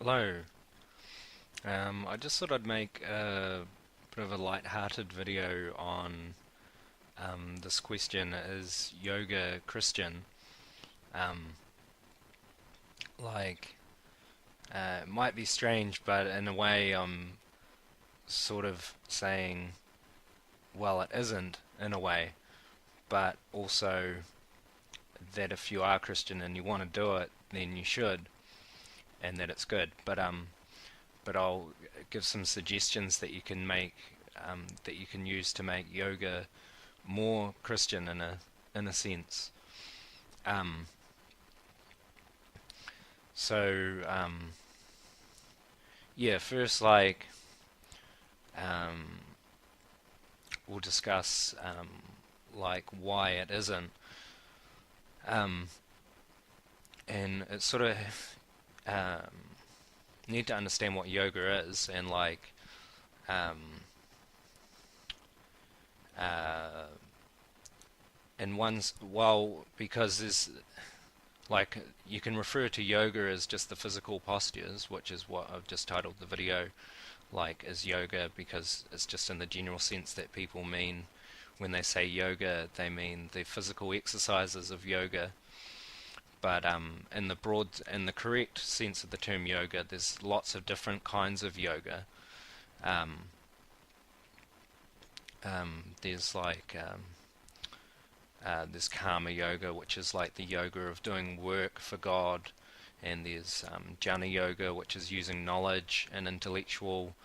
Hello. I just thought I'd make a bit of a light-hearted video on this question: is yoga Christian? Um, like, it might be strange, but in a way, I'm sort of saying, well, it isn't in a way, but also that if you are Christian and you want to do it, then you should, and that it's good. But I'll give some suggestions that you can make, that you can use to make yoga more Christian in a sense. Um, so yeah, first um, we'll discuss like why it isn't, um, and it's sort of um, need to understand what yoga is and um, uh, and one's well because there's like you can refer to yoga as just the physical postures, which is what I've just titled the video, like as yoga, because it's just in the general sense that people mean when they say yoga, they mean the physical exercises of yoga. But in the correct sense of the term yoga, there's lots of different kinds of yoga. Um, there's there's karma yoga, which is like the yoga of doing work for God, and there's jnana yoga, which is using knowledge and intellectual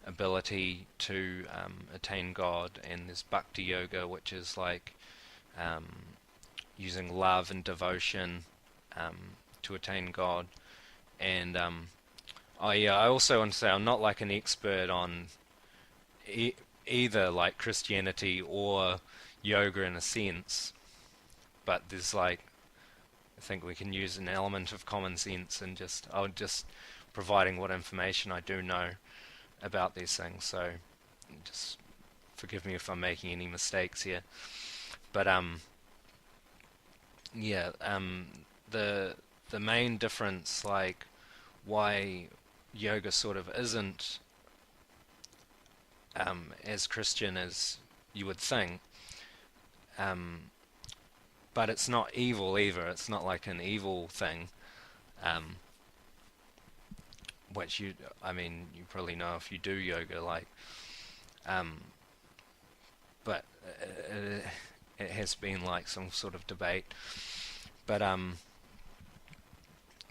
ability to attain God, and there's bhakti yoga, which is like um, using love and devotion um, to attain God. And I also want to say I'm not like an expert on e- either like Christianity or yoga in a sense, but there's like I think we can use an element of common sense and just I'll just providing what information I do know about these things. So just forgive me if I'm making any mistakes here. But yeah, the the main difference, like why yoga sort of isn't as Christian as you would think, um, but it's not evil either. It's not like an evil thing, um, which I mean, you probably know if you do yoga, um, but it, it has been like some sort of debate. But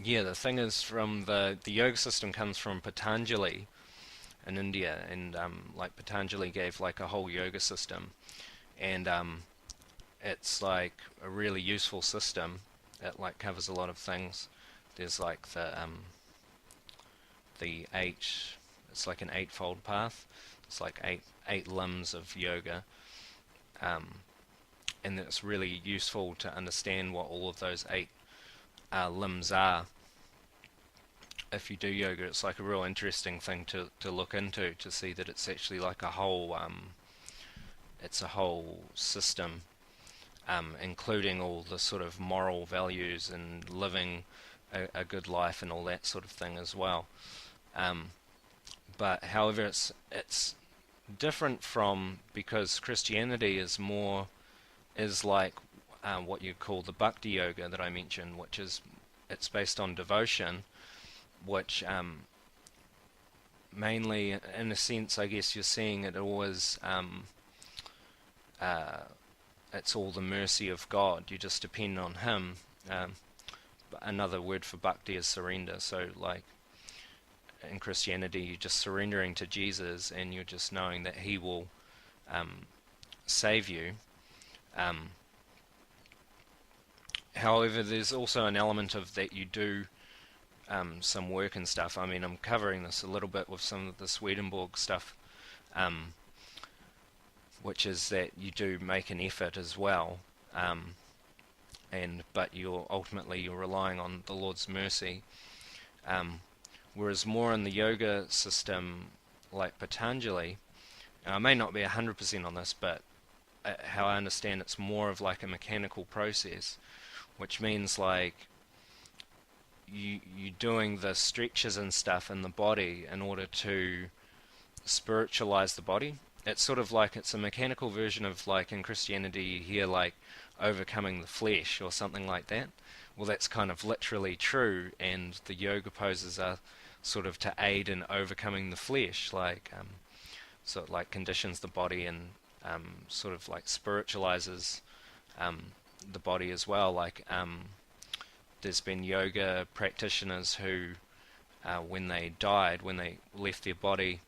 yeah, the thing is, from the yoga system comes from Patanjali in India, and like Patanjali gave like a whole yoga system, and it's like a really useful system. It like covers a lot of things. There's like the eight. It's like an eightfold path. It's like eight limbs of yoga, um, and it's really useful to understand what all of those eight limbs are. If you do yoga, it's like a real interesting thing to look into to see that it's actually like a whole it's a whole system, including all the sort of moral values and living a good life and all that sort of thing as well. Um, but however, it's different from because Christianity is more is like what you call the bhakti yoga that I mentioned, which is it's based on devotion, which mainly, in a sense, I guess you're seeing it always. Uh, it's all the mercy of God. You just depend on Him. Um, Another word for bhakti is surrender. So, like in Christianity, you're just surrendering to Jesus, and you're just knowing that He will um, save you. Um, However, there's also an element of that you do some work and stuff. I mean, I'm covering this a little bit with some of the Swedenborg stuff, um, which is that you do make an effort as well, and but you're relying on the Lord's mercy. Um, Whereas more in the yoga system, like Patanjali, I may not be 100% on this, but how I understand it's more of like a mechanical process, which means like you doing the stretches and stuff in the body in order to spiritualize the body. It's sort of like it's a mechanical version of, like, in Christianity you hear like overcoming the flesh or something like that. Well, that's kind of literally true, and the yoga poses are sort of to aid in overcoming the flesh, like so it like conditions the body and sort of like spiritualizes um, the body as well. Like there's been yoga practitioners who, when they died, when they left their body,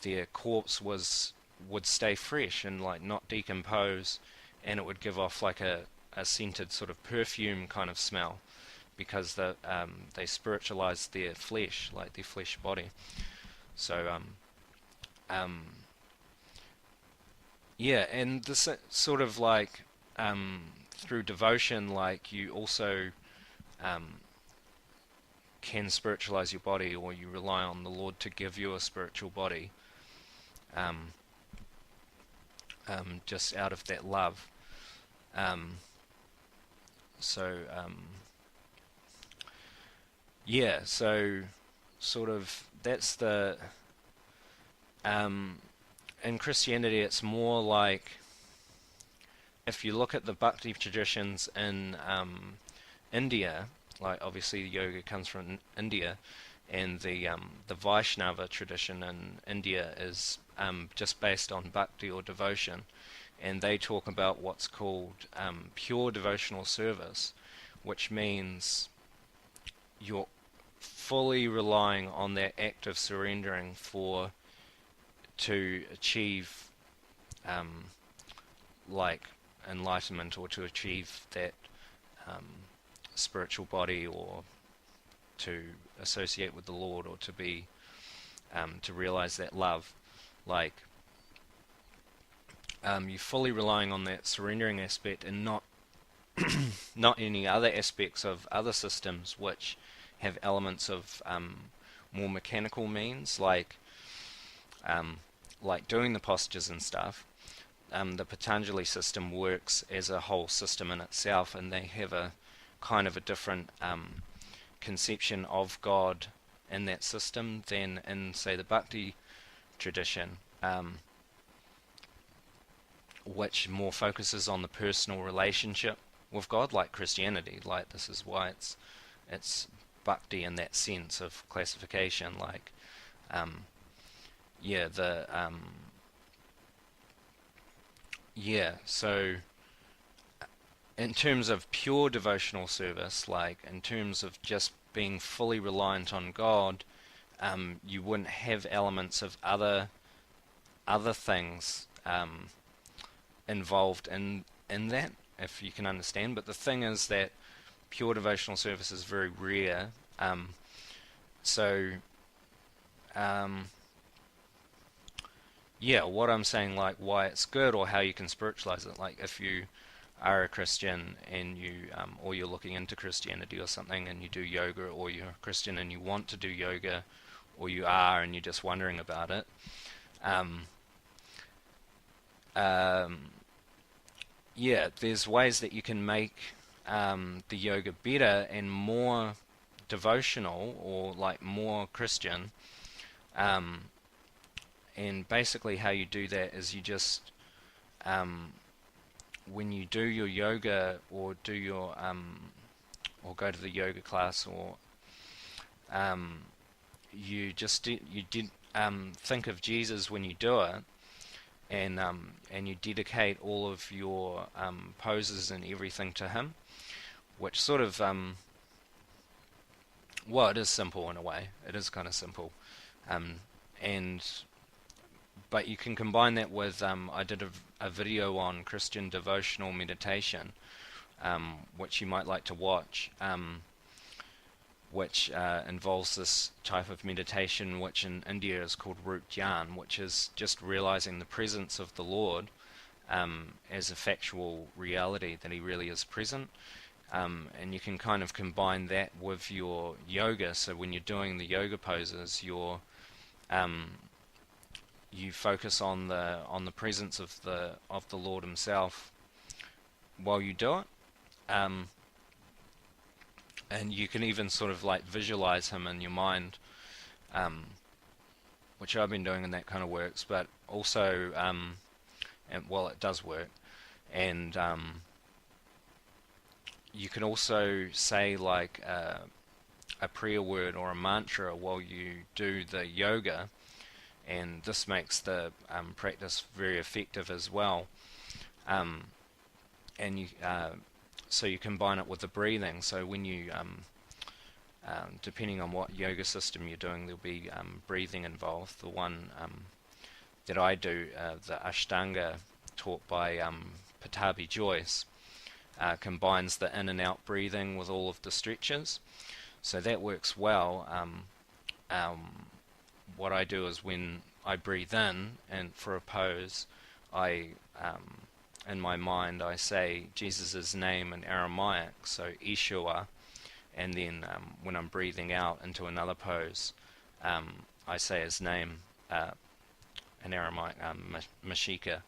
their corpse would stay fresh and like not decompose, and it would give off like a scented sort of perfume kind of smell because they spiritualized their flesh, like their flesh body. So um, yeah, and this sort of like through devotion, like you also um, can spiritualize your body, or you rely on the Lord to give you a spiritual body, um, just out of that love. Um, so yeah, so sort of that's the in Christianity, it's more like if you look at the Bhakti traditions in India, like obviously yoga comes from India, and the Vaishnava tradition in India is just based on bhakti or devotion, and they talk about what's called pure devotional service, which means you're fully relying on that act of surrendering for to achieve um, like enlightenment, or to achieve that um, spiritual body, or to associate with the Lord, or to be to realize that love. Like you're fully relying on that surrendering aspect, and not any other aspects of other systems which have elements of more mechanical means, um, like doing the postures and stuff. The Patanjali system works as a whole system in itself, and they have a kind of a different conception of God in that system than in, say, the Bhakti tradition, which more focuses on the personal relationship with God, like Christianity. Like this is why it's Bhakti in that sense of classification. Like yeah, the yeah. So in terms of pure devotional service, like in terms of just being fully reliant on God, you wouldn't have elements of other things involved in that, if you can understand. But the thing is that pure devotional service is very rare. So um, yeah, what I'm saying, like why it's good or how you can spiritualize it, like if you are a Christian and you or you're looking into Christianity or something, and you do yoga, or you're a Christian and you want to do yoga, or you are and you're just wondering about it. Um, um, yeah, there's ways that you can make the yoga better and more devotional, or like more Christian. Um, and basically, how you do that is you just um, when you do your yoga, or do your or go to the yoga class, or um, you did think of Jesus when you do it, and you dedicate all of your poses and everything to him, which sort of well, it is simple in a way. It is kind of simple, um, and but you can combine that with I did a video on Christian devotional meditation, which you might like to watch, which involves this type of meditation, which in India is called Root Dhyan, which is just realizing the presence of the Lord as a factual reality, that he really is present. And you can kind of combine that with your yoga. So when you're doing the yoga poses, um, you focus on the presence of the Lord himself while you do it. Um, and you can even sort of like visualize him in your mind, um, which I've been doing, and that kind of works. But also, and well, it does work, and you can also say like a prayer word or a mantra while you do the yoga, and this makes the practice very effective as well. Um, and you so you combine it with the breathing. So when you depending on what yoga system you're doing, there'll be breathing involved. The one that I do, the Ashtanga taught by Patabi Joyce, combines the in and out breathing with all of the stretches. So that works well. What I do is when I breathe in and for a pose, I in my mind I say Jesus' name in Aramaic, so Yeshua, and then when I'm breathing out into another pose, I say his name in Aramaic, Mashika.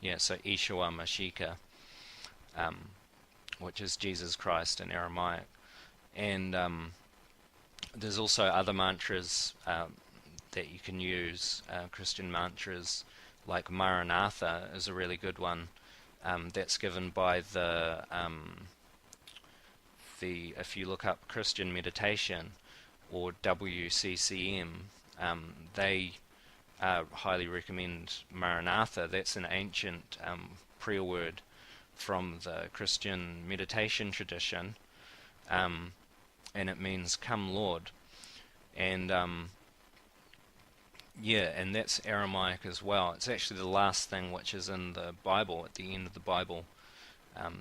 Yeah, so Yeshua Mashika, um, which is Jesus Christ in Aramaic. And there's also other mantras that you can use, Christian mantras, like Maranatha is a really good one. That's given by if you look up Christian meditation or WCCM, they highly recommend Maranatha. That's an ancient prayer word from the Christian meditation tradition, and it means "Come, Lord." And yeah, and that's Aramaic as well. It's actually the last thing which is in the Bible, at the end of the Bible.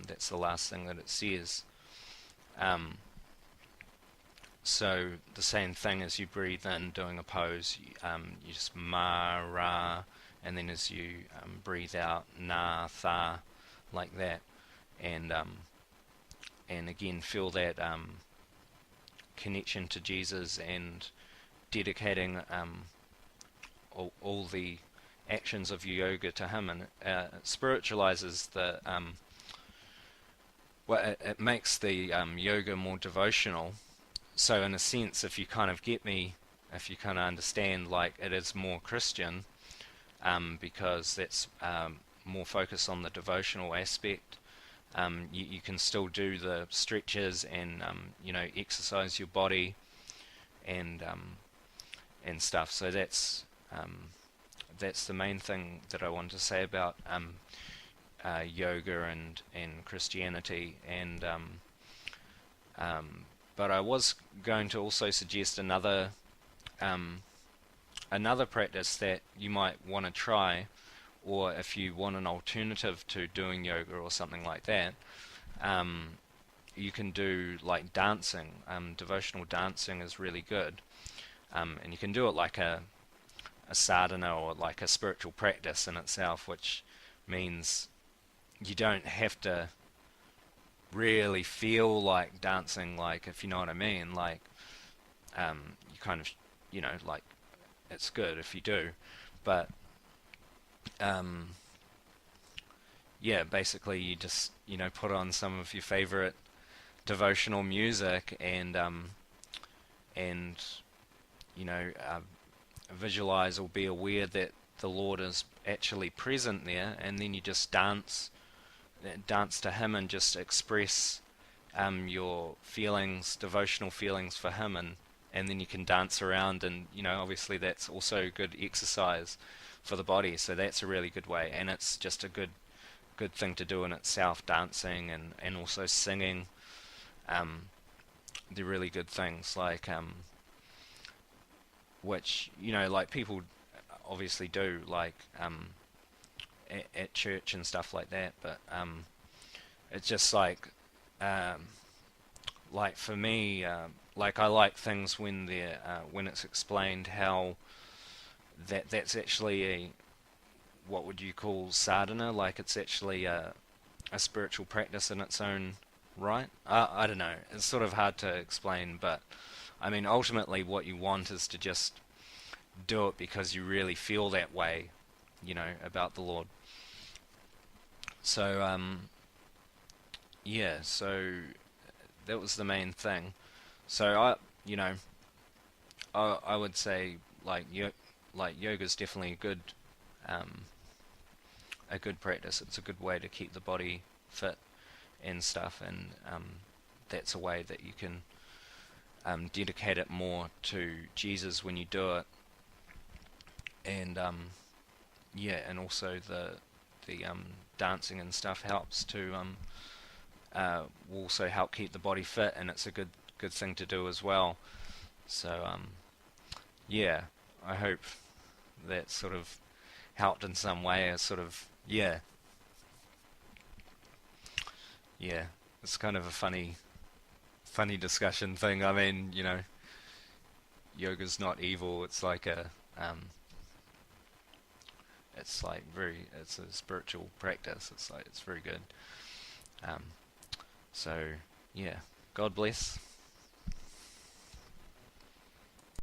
That's the last thing that it says. So the same thing as you breathe in doing a pose, you just ma, ra, and then as you breathe out, na, tha, like that. And again, feel that connection to Jesus and dedicating all the actions of yoga to him, and spiritualizes the it makes the yoga more devotional. So in a sense, if you kind of get me, if you kind of understand, like it is more Christian, because that's more focused on the devotional aspect. You can still do the stretches and exercise your body and stuff. So that's the main thing that I want to say about yoga and Christianity. And but I was going to also suggest another practice that you might want to try, or if you want an alternative to doing yoga or something like that, you can do like dancing. Devotional dancing is really good, and you can do it like a sadhana or like a spiritual practice in itself, which means you don't have to really feel like dancing, like, if you know what I mean, like you kind of like, it's good if you do, but yeah, basically you just put on some of your favorite devotional music and visualize or be aware that the Lord is actually present there, and then you just dance to him and just express your feelings, devotional feelings for him, and then you can dance around, and obviously that's also good exercise for the body. So that's a really good way, and it's just a good thing to do in itself, dancing and also singing. They're really good things, like which like people obviously do, like at church and stuff like that, but it's just like for me, like I like things when they're when it's explained how that's actually what would you call sadhana, like it's actually a spiritual practice in its own right. I don't know, it's sort of hard to explain, but I mean ultimately what you want is to just do it because you really feel that way, about the Lord. So yeah, so that was the main thing. So you know, I would say like yoga's definitely um, a good practice. It's a good way to keep the body fit and stuff, and that's a way that you can dedicate it more to Jesus when you do it, and yeah, and also the dancing and stuff helps to will also help keep the body fit, and it's a good thing to do as well. So yeah, I hope that sort of helped in some way. Sort of yeah, it's kind of a funny discussion thing. I mean, yoga's not evil. It's like it's a spiritual practice. It's very good. Um, so yeah, God bless.